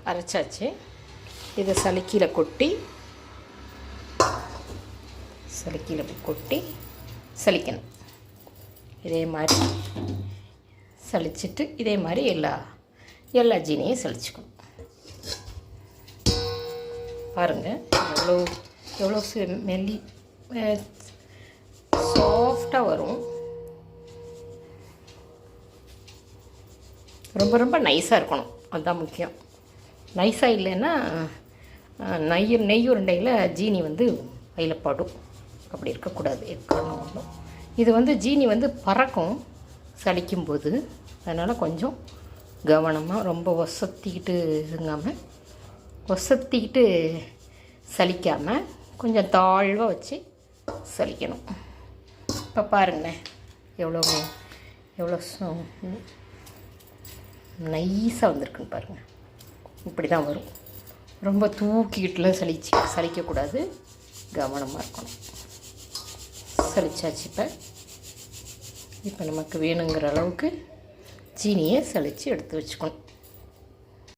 அரைச்சாச்சு. இதை சலிக்கையில் கொட்டி சலிக்கணும். இதே மாதிரி சலிச்சிட்டு இதே மாதிரி எல்லா ஜீனியும் சலிச்சுக்கணும். பாருங்கள் எவ்வளோ மெல்லி சாஃப்டாக வரும். ரொம்ப நைஸாக இருக்கணும், அதுதான் முக்கியம். நைஸாக இல்லைன்னா நெய் உருண்டையில் ஜீனி கையில் படும். அப்படி இருக்கக்கூடாது எக்காரணம் ஒன்றும். இது ஜீனி பறக்கும் சலிக்கும்போது. அதனால் கொஞ்சம் கவனமாக, ரொம்ப ஒசத்திக்கிட்டு சலிக்காமல் கொஞ்சம் தாழ்வாக வச்சு சலிக்கணும். இப்போ பாருங்களேன் எவ்வளோ நைஸாக வந்திருக்குன்னு பாருங்கள். இப்படி தான் வரும். ரொம்ப தூக்கிக்கிட்டுலாம் சலிக்கக்கூடாது, கவனமாக இருக்கணும். சலிச்சாச்சு. இப்போ நமக்கு வேணுங்கிற அளவுக்கு ஜீனியை சலித்து எடுத்து வச்சுக்கணும்.